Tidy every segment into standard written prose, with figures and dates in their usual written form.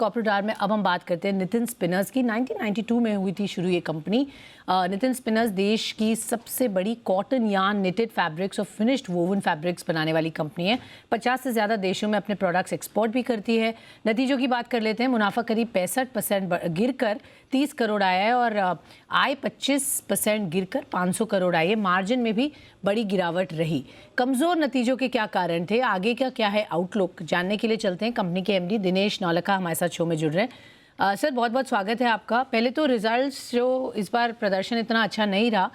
Corporate our में अब हम बात करते हैं नितिन स्पिनर्स की। 1992 में हुई थी शुरू ये कंपनी। नितिन स्पिनर्स देश की सबसे बड़ी कॉटन यार्न निटेड फैब्रिक्स और फिनिश्ड वोवन फैब्रिक्स बनाने वाली कंपनी है। 50 से ज़्यादा देशों में अपने प्रोडक्ट्स एक्सपोर्ट भी करती है। नतीजों की बात कर लेते हैं। मुनाफा करीब 65% गिरकर 30 करोड़ आया है और आय 25% गिरकर 500 करोड़ आई है। मार्जिन में भी बड़ी गिरावट रही। कमज़ोर नतीजों के क्या कारण थे, आगे का क्या है आउटलुक, जानने के लिए चलते हैं कंपनी के एमडी दिनेश नौलखा हमारे साथ शो में जुड़ रहे हैं। सर बहुत बहुत स्वागत है आपका। पहले तो रिजल्ट्स जो इस बार प्रदर्शन इतना अच्छा नहीं रहा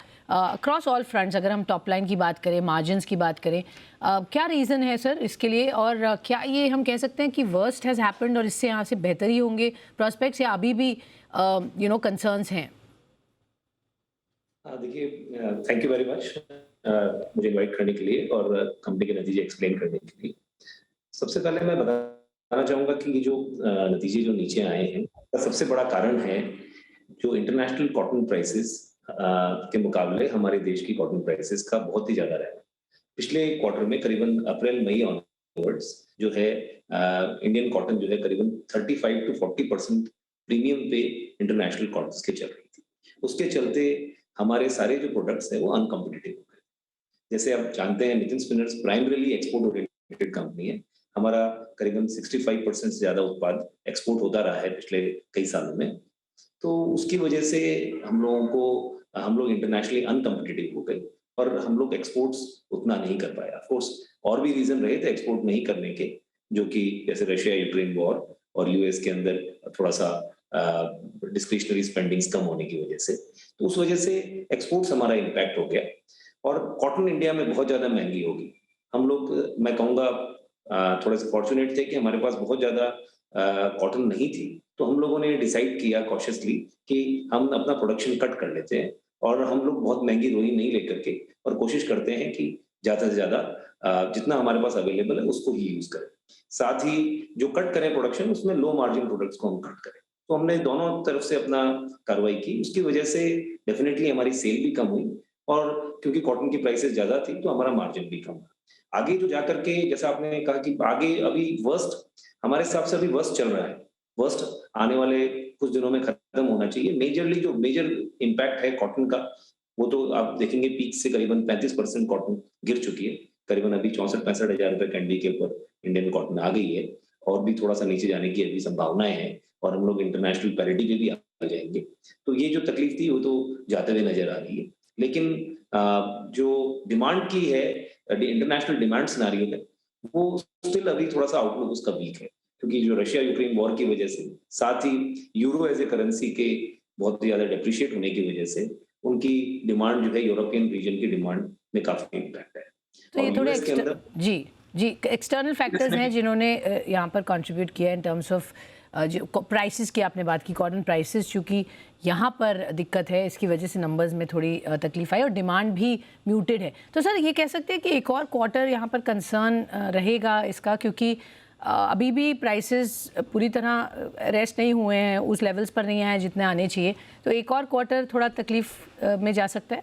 अक्रॉस ऑल फ्रंट्स, अगर हम टॉप लाइन की बात करें, मार्जिन्स की बात करें, क्या रीज़न है सर इसके लिए? और क्या ये हम कह सकते हैं कि वर्स्ट हैज़ हैपेंड और इससे यहाँ से बेहतर ही होंगे प्रॉस्पेक्ट्स, या अभी भी कंसर्न्स हैं? देखिए, थैंक यू वेरी मच मुझे इनवाइट करने के लिए और कंपनी के नतीजे एक्सप्लेन करने के लिए। सबसे पहले मैं बताना चाहूँगा कि ये जो नतीजे जो नीचे आए हैं, उसका सबसे बड़ा कारण है जो इंटरनेशनल कॉटन प्राइसेस के मुकाबले हमारे देश की कॉटन प्राइसेस का बहुत ही ज़्यादा रहना। पिछले क्वार्टर में करीबन अप्रैल मई ऑनवर्ड्स जो है इंडियन कॉटन जो है करीबन 35 टू 40% प्रीमियम पे इंटरनेशनल कॉटन के चल रही थी। उसके चलते हमारे सारे जो प्रोडक्ट्स हैं वो अनकम्पिटिटिव हो गए। जैसे आप जानते हैं Nitin spinners primarily export oriented company है। हमारा करीबन 65% से ज्यादा उत्पाद एक्सपोर्ट होता रहा है पिछले कई सालों में। तो उसकी वजह से हम लोग इंटरनेशनली अनकम्पिटिटिव हो गए और हम लोग एक्सपोर्ट्स उतना नहीं कर पाए। ऑफ कोर्स और भी रीजन रहे थे एक्सपोर्ट नहीं करने के, जो कि जैसे रशिया यूक्रेन वॉर और यूएस के अंदर थोड़ा सा डिस्क्रिशनरी स्पेंडिंग्स कम होने की वजह से, तो उस वजह से एक्सपोर्ट्स हमारा इम्पैक्ट हो गया और कॉटन इंडिया में बहुत ज्यादा महंगी होगी। हम लोग, मैं कहूँगा, थोड़े से फॉर्चुनेट थे कि हमारे पास बहुत ज्यादा कॉटन नहीं थी, तो हम लोगों ने डिसाइड किया कॉशियसली कि हम अपना प्रोडक्शन कट कर लेते हैं और हम लोग बहुत महंगी रोई नहीं लेकर के और कोशिश करते हैं कि ज्यादा से ज्यादा जितना हमारे पास अवेलेबल है उसको ही यूज करें। साथ ही जो कट करें प्रोडक्शन, उसमें लो मार्जिन प्रोडक्ट्स को हम कट करें। तो हमने दोनों तरफ से अपना कार्रवाई की। उसकी वजह से डेफिनेटली हमारी सेल भी कम हुई और क्योंकि कॉटन की प्राइसेस ज्यादा थी तो हमारा मार्जिन भी कम हुआ। आगे जो जाकर के, जैसा आपने कहा कि आगे अभी वर्स्ट, हमारे हिसाब से अभी वर्स्ट चल रहा है। वर्स्ट आने वाले कुछ दिनों में खत्म होना चाहिए। मेजरली जो मेजर इम्पैक्ट है कॉटन का, वो तो आप देखेंगे पीक से करीबन 35% कॉटन गिर चुकी है। करीबन अभी 64-65 हजार रुपए कैंडी के ऊपर इंडियन कॉटन आ गई है और भी थोड़ा सा नीचे जाने की अभी संभावनाएं हैं और हम लोग इंटरनेशनल पैरिटी पे भी आ जाएंगे। तो ये जो तकलीफ थी वो तो जाते हुए नजर आ रही है। लेकिन जो डिमांड की है, इंटरनेशनल डिमांड सिनेरियो है, वो स्टिल अभी थोड़ा सा आउटलुक उसका वीक है, क्योंकि जो रशिया यूक्रेन वॉर की वजह से, साथ ही यूरो एज ए करेंसी के बहुत ज्यादा डेप्रिशिएट होने की वजह से उनकी डिमांड जो है यूरोपियन रीजन की डिमांड में काफी इम्पैक्ट है। तो ये और थोड़े यूएस के अंदर जी एक्सटर्नल फैक्टर्स हैं जिन्होंने यहाँ पर कंट्रीब्यूट किया इन टर्म्स ऑफ जो प्राइसेस की आपने बात की, कॉटन प्राइसेस चूँकि यहाँ पर दिक्कत है, इसकी वजह से नंबर्स में थोड़ी तकलीफ आई और डिमांड भी म्यूटेड है। तो सर ये कह सकते हैं कि एक और क्वार्टर यहाँ पर कंसर्न रहेगा इसका, क्योंकि अभी भी प्राइसेस पूरी तरह रेस्ट नहीं हुए हैं, उस लेवल्स पर नहीं आए जितने आने चाहिए। तो एक और क्वार्टर थोड़ा तकलीफ में जा सकता है।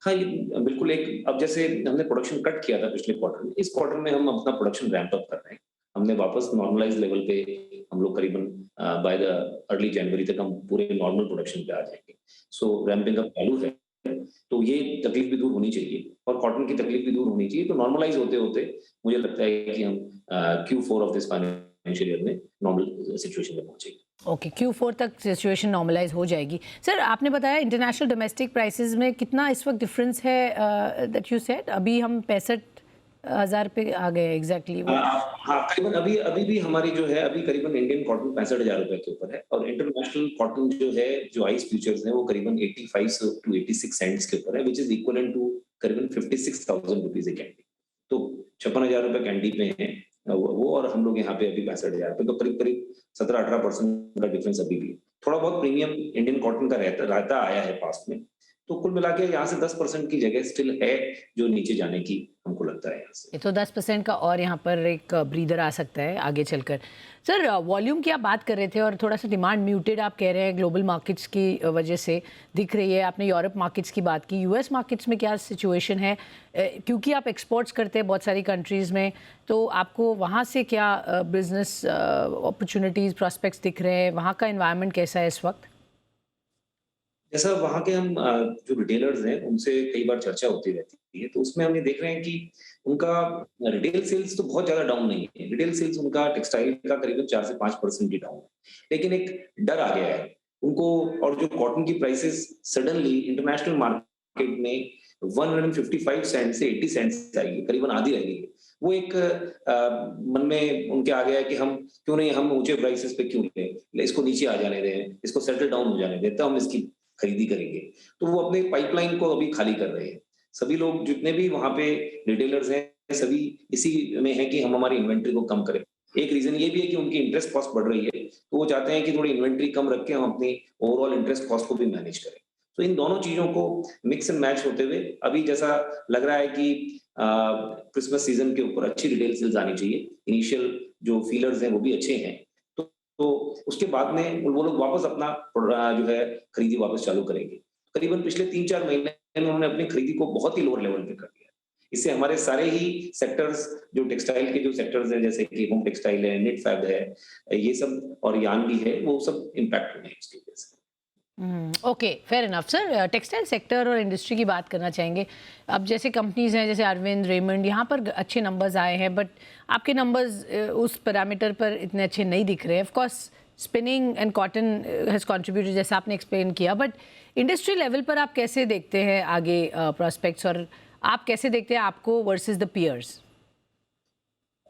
हाँ, ये बिल्कुल एक, अब जैसे हमने प्रोडक्शन कट किया था पिछले क्वार्टर में, इस क्वार्टर में हम अपना प्रोडक्शन रैंप अप कर रहे हैं। हमने वापस नॉर्मलाइज लेवल पे हम लोग करीबन बाय द अर्ली जनवरी तक हम पूरे नॉर्मल प्रोडक्शन पे आ जाएंगे। सो रैंपिंग अप चालू है, तो ये तकलीफ भी दूर होनी चाहिए और कॉटन की तकलीफ भी दूर होनी चाहिए। तो नॉर्मलाइज होते होते मुझे लगता है कि हम Q4 of this financial year में नॉर्मल सिचुएशन में पहुंचेंगे। ओके, Q4 तक सिचुएशन नॉर्मलाइज हो जाएगी। सर आपने बताया इंटरनेशनल डोमेस्टिक प्राइसेस में कितना इस वक्त डिफरेंस है दैट यू सेड? अभी हम 65,000 पे आ गए एग्जैक्टली वो। हाँ, करीबन अभी अभी भी हमारी जो है अभी करीबन इंडियन कॉटन 65,000 रुपए के ऊपर है और इंटरनेशनल कॉटन जो है, जो आइस फ्यूचर्स है, वो करीबन 85 टू 86 सेंट्स के ऊपर है, विच इज इक्वलेंट टू करीबन 56,000 रुपीज ए कैंडी। तो 56,000 रुपए कैंडी पे है वो, और हम लोग यहाँ पे अभी 65,000 रुपए, तो करीब करीब 17-18% का डिफरेंस अभी भी। थोड़ा बहुत प्रीमियम इंडियन कॉटन का रहता आया है पास्ट में, तो कुल मिला के यहाँ से 10% की जगह स्टिल है जो नीचे जाने की हमको लगता है यहाँ से। ये तो 10% का और यहाँ पर एक ब्रीदर आ सकता है आगे चलकर। सर वॉल्यूम की आप बात कर रहे थे और थोड़ा सा डिमांड म्यूटेड आप कह रहे हैं ग्लोबल मार्केट्स की वजह से दिख रही है। आपने यूरोप मार्केट्स की बात की, यूएस मार्केट्स में क्या सिचुएशन है? क्योंकि आप एक्सपोर्ट्स करते हैं बहुत सारी कंट्रीज़ में, तो आपको वहाँ से क्या बिजनेस अपॉर्चुनिटीज़ प्रॉस्पेक्ट्स दिख रहे हैं? वहाँ का एनवायरनमेंट कैसा है इस वक्त? जैसा वहाँ के हम जो रिटेलर्स हैं उनसे कई बार चर्चा होती रहती है, तो उसमें हम ये देख रहे हैं कि उनका रिटेल सेल्स तो बहुत ज्यादा डाउन नहीं है। रिटेल सेल्स उनका टेक्सटाइल का करीबन 4 से 5% ही डाउन है, लेकिन एक डर आ गया है उनको। और जो कॉटन की प्राइसेस सडनली इंटरनेशनल मार्केट में 155 सेंट से 80 सेंट आई, करीबन आधी रह गई है। वो एक मन में उनके आ गया है कि हम क्यों नहीं, हम ऊंचे प्राइसेस पे क्यों लें, इसको नीचे आ जाने दें, इसको सेटल डाउन हो जाने दें, तो हम इसकी खरीदी करेंगे। तो वो अपने पाइपलाइन को अभी खाली कर रहे हैं। सभी लोग जितने भी वहां पे रिटेलर्स हैं, सभी इसी में है कि हम हमारी इन्वेंट्री को कम करें। एक रीजन ये भी है कि उनकी इंटरेस्ट कॉस्ट बढ़ रही है, तो वो चाहते हैं कि थोड़ी इन्वेंट्री कम रख के हम अपनी ओवरऑल इंटरेस्ट कॉस्ट को भी मैनेज करें। तो इन दोनों चीजों को मिक्स एंड मैच होते हुए अभी जैसा लग रहा है कि क्रिसमस सीजन के ऊपर अच्छी रिटेल सेल्स आनी चाहिए। इनिशियल जो फीलर्स हैं वो भी अच्छे हैं, तो उसके बाद में वो लोग वापस अपना जो है खरीदी वापस चालू करेंगे। करीबन पिछले 3-4 महीने में उन्होंने अपनी खरीदी को बहुत ही लोअर लेवल पे कर दिया। इससे हमारे सारे ही सेक्टर्स, जो टेक्सटाइल के जो सेक्टर्स हैं, जैसे कि होम टेक्सटाइल है, निट फैब है, ये सब और यान भी है, वो सब इम्पैक्ट हुए हैं इसकी वजह से। Okay, fair enough. Sir textile sector और इंडस्ट्री की बात करना चाहेंगे। अब जैसे कंपनीज हैं जैसे अरविंद, रेमंड, यहाँ पर अच्छे नंबर्स आए हैं, बट आपके नंबर्स उस पैरामीटर पर इतने अच्छे नहीं दिख रहे हैं। Of course spinning and cotton has contributed, जैसा आपने एक्सप्लेन किया, बट इंडस्ट्री लेवल पर आप कैसे देखते हैं आगे प्रॉस्पेक्ट्स, और आप कैसे देखते हैं आपको वर्सेस द पियर्स?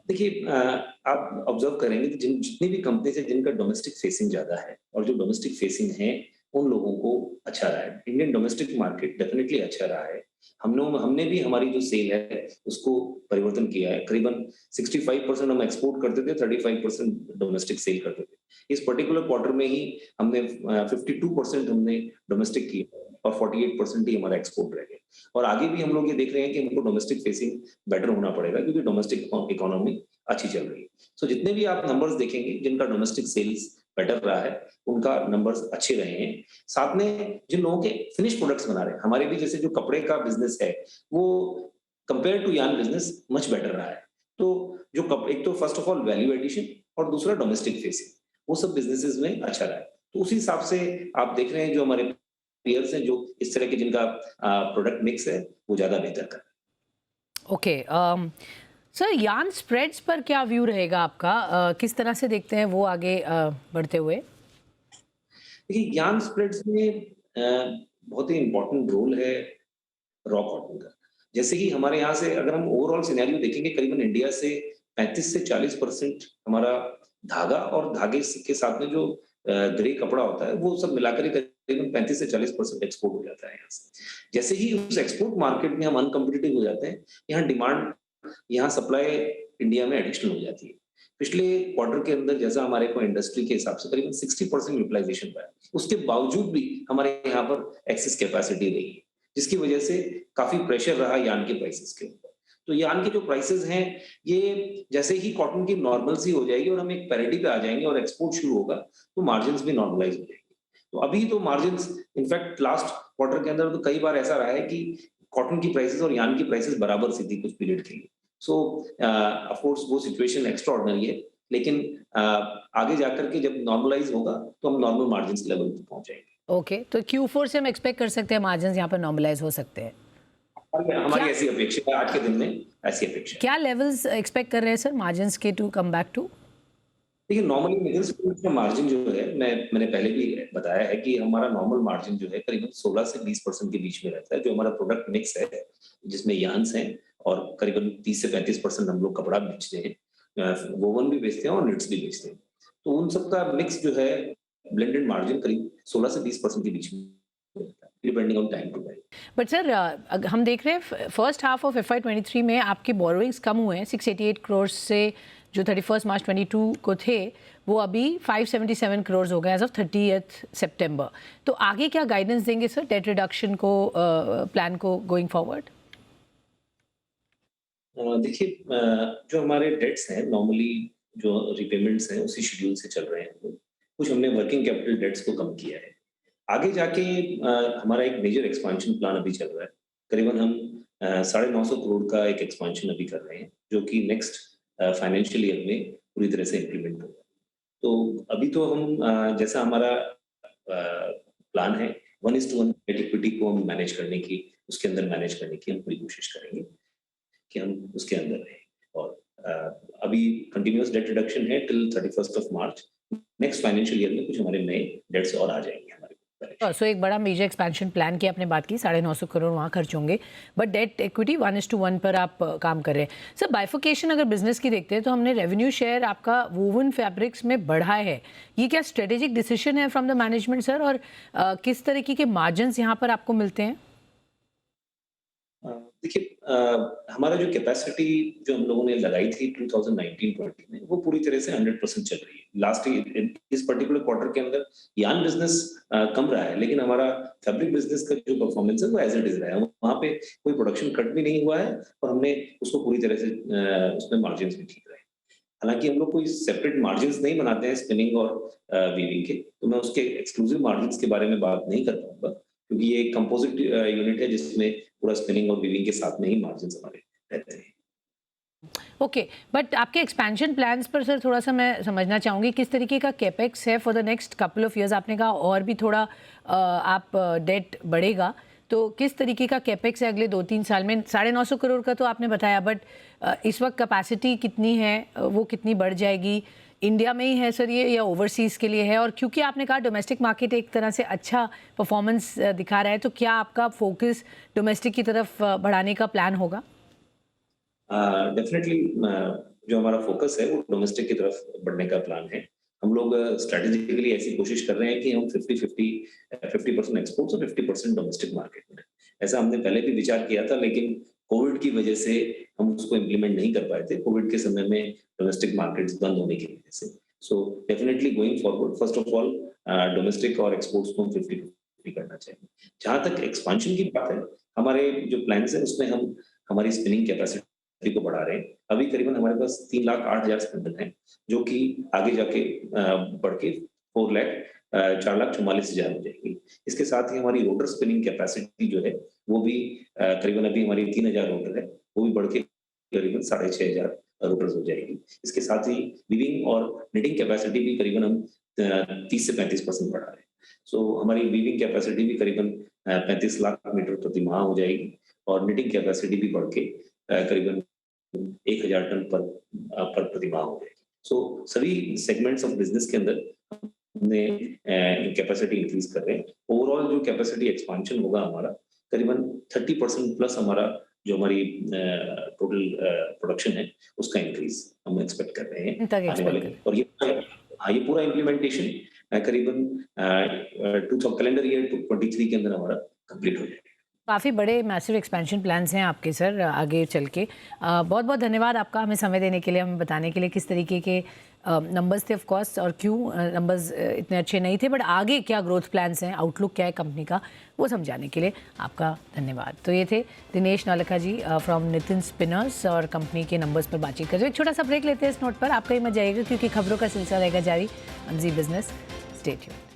देखिए, आप ऑब्जर्व करेंगे कि जितनी भी कंपनीज है जिनका डोमेस्टिक फेसिंग ज्यादा है, और जो डोमेस्टिक फेसिंग है उन लोगों को अच्छा रहा है। इंडियन डोमेस्टिक मार्केट डेफिनेटली अच्छा रहा है। हमने भी हमारी जो सेल है उसको परिवर्तन किया है। करीबन 65% हम एक्सपोर्ट करते थे, 35% डोमेस्टिक सेल करते थे। इस पर्टिकुलर क्वार्टर में ही हमने 52% हमने डोमेस्टिक की और 48% ही हमारा एक्सपोर्ट रह गया। और आगे भी हम लोग ये देख रहे हैं कि हमको डोमेस्टिक फेसिंग बेटर होना पड़ेगा, क्योंकि डोमेस्टिक इकोनॉमी अच्छी चल रही है। सो जितने भी आप नंबर्स देखेंगे जिनका डोमेस्टिक सेल्स बेटर रहा है, उनका नंबर्स अच्छे रहे हैं। साथ में जिन लोगों के फिनिश प्रोडक्ट्स बना रहे हैं, हमारे भी जैसे जो कपड़े का बिजनेस है, वो compare to yarn business much better रहा है। तो एक तो first of all value addition, और दूसरा डोमेस्टिक फेसिंग, वो सब बिजनेसेस में अच्छा रहा है। तो उसी हिसाब से आप देख रहे हैं जो हमारे पीयर्स हैं, जो इस तरह के जिनका प्रोडक्ट मिक्स है, वो ज्यादा बेहतर कर रहे हैं। ओके, सर यार्न स्प्रेड्स पर क्या व्यू रहेगा आपका? किस तरह से देखते हैं वो आगे बढ़ते हुए? देखिए, यार्न स्प्रेड्स में बहुत ही इंपॉर्टेंट रोल है रॉ कॉटन का। जैसे कि हमारे यहाँ से अगर हम ओवरऑल सिनेरियो देखेंगे, करीबन इंडिया से 35 से 40% हमारा धागा और धागे के साथ में जो ग्रे कपड़ा होता है, वो सब मिलाकर ही करीबन 35 से 40% एक्सपोर्ट हो जाता है यहाँ से। जैसे ही उस एक्सपोर्ट मार्केट में हम अनकम्पिटिटिव हो जाते हैं, यहाँ डिमांड, यहाँ सप्लाई इंडिया में एडिशनल हो जाती है। पिछले क्वार्टर के अंदर जैसा हमारे को इंडस्ट्री के हिसाब से करीबन 60% यूटिलाइजेशन पाया, उसके बावजूद भी हमारे यहाँ पर एक्सेस कैपेसिटी रही है, जिसकी वजह से काफी प्रेशर रहा यार्न के प्राइसेस के ऊपर। तो यार्न के जो प्राइसेस हैं, ये जैसे ही कॉटन की नॉर्मलसी हो जाएगी और हम एक पैरिटी पे आ जाएंगे और एक्सपोर्ट शुरू होगा, तो मार्जिन्स भी नॉर्मलाइज हो जाएंगे। तो अभी तो मार्जिन्स, इनफैक्ट लास्ट क्वार्टर के अंदर तो कई बार ऐसा रहा है कि कॉटन की प्राइसेस और यार्न की प्राइसेस बराबर सी थी कुछ पीरियड के लिए। सो ऑफ कोर्स वो सिचुएशन एक्स्ट्रा ऑर्डिनरी है, लेकिन आगे जाकर के जब नॉर्मलाइज होगा तो हम नॉर्मल मार्जिन्स लेवल पे पहुंच जाएंगे। ओके, तो Q4 से हम एक्सपेक्ट कर सकते हैं मार्जिन्स यहाँ पर नॉर्मलाइज हो सकते हैं? हमारी क्या ऐसी अपेक्षा है, आज के दिन में ऐसी अपेक्षा है। क्या लेवल्स एक्सपेक्ट कर रहे हैं सर मार्जिन्स के टू कम बैक टू? देखिए, नॉर्मली नितिन स्पिनिंग का मार्जिन जो है, मैंने पहले भी बताया है कि हमारा नॉर्मल मार्जिन जो है करीबन 16 से 20% के बीच में रहता है। जो हमारा प्रोडक्ट मिक्स है, जिसमें यार्न्स हैं और करीबन 30 से 35% हम लोग कपड़ा बेचते हैं, वोवन भी बेचते हैं और निट्स भी बेचते हैं। तो उन सब का मिक्स जो है, ब्लेंडेड मार्जिन करीब 16 से 20% के बीच में रहता है, depending on time to time. But sir हम देख रहे हैं फर्स्ट हाफ ऑफ FY23 में आपके बोरोइंग्स कम हुए हैं 688 करोड़ से जो 31 मार्च 22 को थे वो अभी 577 करोड़ हो गए एज ऑफ 30 सितंबर। तो आगे क्या गाइडेंस देंगे सर डेट रिडक्शन को, प्लान को गोइंग फॉरवर्ड? देखिए, जो हमारे डेट्स हैं नॉर्मली जो रिपेमेंट्स हैं उसी शेड्यूल से चल रहे हैं। कुछ हमने वर्किंग कैपिटल डेट्स को कम किया है। आगे जाके हमारा एक मेजर एक्सपेंशन प्लान अभी चल रहा है। करीबन हम 950 करोड़ का एक एक्सपेंशन अभी कर रहे हैं, जो कि नेक्स्ट फाइनेंशियल ईयर में पूरी तरह से इम्प्लीमेंट होगा। तो अभी तो हम जैसा हमारा प्लान है 1:1 डेट इक्विटी को हम मैनेज करने की, उसके अंदर मैनेज करने की हम पूरी कोशिश करेंगे कि हम उसके अंदर रहें। और अभी कंटिन्यूअस डेट रिडक्शन है टिल 31 मार्च। नेक्स्ट फाइनेंशियल ईयर में कुछ हमारे नए डेट्स और आ जाएंगे हमारे। सो एक बड़ा मेजर एक्सपेंशन प्लान की आपने बात की, 950 करोड़ वहाँ खर्च होंगे, बट डेट इक्विटी 1:1 पर आप काम कर रहे हैं। सर बाइफिकेशन अगर बिजनेस की देखते हैं तो हमने रेवेन्यू शेयर आपका वोवन फैब्रिक्स में बढ़ा है, ये क्या स्ट्रेटेजिक डिसीजन है फ्रॉम द मैनेजमेंट सर, और किस तरीके के मार्जिन्स यहाँ पर आपको मिलते हैं? देखिए, हमारा जो कैपेसिटी जो हम लोगों ने लगाई थी 2019-20 में वो पूरी तरह से 100% चल रही है। लास्ट ईयर इस पर्टिकुलर क्वार्टर के अंदर यार्न बिजनेस कम रहा है, लेकिन हमारा फैब्रिक बिजनेस का जो परफॉर्मेंस है वो एज इट इज रहा है। वहाँ पे कोई प्रोडक्शन कट भी नहीं हुआ है और हमने उसको पूरी तरह से उसमें मार्जिन भी ठीक रहे। हालांकि हम लोग कोई सेपरेट मार्जिन नहीं बनाते हैं स्पिनिंग और वीविंग के, तो मैं उसके एक्सक्लूसिव मार्जिन के बारे में बात नहीं कर पाऊंगा, क्योंकि ये एक कंपोजिट यूनिट है जिसमें पूरा स्पिनिंग और वीविंग के साथ में ही मार्जिन हमारे रहते हैं। ओके, बट आपके एक्सपेंशन प्लान्स पर सर थोड़ा सा मैं समझना चाहूँगी, किस तरीके का कैपेक्स है for the next couple of years? आपने कहा और भी थोड़ा आप डेट बढ़ेगा, तो किस तरीके का कैपेक्स है अगले 2-3 साल में? 950 करोड़ का तो आपने बताया, बट इस वक्त कैपेसिटी कितनी है, वो कितनी बढ़ जाएगी? इंडिया में ही है सर ये, या ओवरसीज़ के लिए है? और क्योंकि आपने कहा डोमेस्टिक मार्केट एक तरह से अच्छा परफॉर्मेंस दिखा रहा है, तो क्या आपका फोकस डोमेस्टिक की तरफ बढ़ाने का प्लान होगा? डेफिनेटली जो हमारा फोकस है वो डोमेस्टिक की तरफ बढ़ने का प्लान है। हम लोग स्ट्रेटेजिकली ऐसी कोशिश कर रहे हैं कि हम 50% एक्सपोर्ट्स और 50% डोमेस्टिक मार्केट में। ऐसा हमने पहले भी विचार किया था, लेकिन कोविड की वजह से हम उसको इम्प्लीमेंट नहीं कर पाए थे, कोविड के समय में डोमेस्टिक मार्केट्स बंद होने की वजह से। So definitely going forward first of all domestic और एक्सपोर्ट्स को हम 50-50 करना चाहिए। जहां तक एक्सपांशन की बात है, हमारे जो प्लान्स है उसमें हम हमारी स्पिनिंग कैपेसिटी को बढ़ा रहे हैं। अभी करीबन हमारे पास 3,08,000 स्पिंडल हैं, जो कि आगे जाके बढ़ के 4,44,000 हो जाएगी। इसके साथ ही हमारी रोटर स्पिनिंग कैपेसिटी जो है वो भी करीबन अभी हमारी 3,000 रोटर है, वो भी बढ़ के करीबन 6,500 रोटर्स हो जाएगी। इसके साथ ही वीविंग और निटिंग कैपेसिटी भी करीबन हम 30 से 35% बढ़ा रहे हैं। सो हमारी वीविंग कैपेसिटी भी करीबन 35 लाख मीटर प्रति माह हो जाएगी और निटिंग कैपेसिटी भी बढ़ के करीबन 1,000 टन पर प्रति माह हो जाएगी। सो सभी सेगमेंट्स ऑफ बिजनेस के अंदर हमने कैपेसिटी इंक्रीज कर रहे हैं। ओवरऑल जो कैपेसिटी एक्सपांशन होगा हमारा करीबन 30% प्लस हमारा जो हमारी टोटल प्रोडक्शन है उसका इंक्रीज हम एक्सपेक्ट कर रहे हैं आने वाले। और ये पूरा इम्प्लीमेंटेशन करीबन कैलेंडर ईयर 23 के अंदर हमारा कंप्लीट हो जाएगा। काफ़ी बड़े मैसिव एक्सपेंशन प्लान्स हैं आपके सर आगे चल के। बहुत बहुत धन्यवाद आपका हमें समय देने के लिए, हमें बताने के लिए किस तरीके के नंबर्स थे ऑफ कोर्स और क्यों नंबर्स इतने अच्छे नहीं थे, बट आगे क्या ग्रोथ प्लान्स हैं, आउटलुक क्या है कंपनी का, वो समझाने के लिए आपका धन्यवाद। तो ये थे दिनेश नौलखा जी फ्रॉम नितिन स्पिनर्स और कंपनी के नंबर्स पर बातचीत कर रहे। एक छोटा सा ब्रेक लेते हैं इस नोट पर, आपका ही मत जाइएगा क्योंकि खबरों का सिलसिला रहेगा जारी on Zee Business. Stay tuned.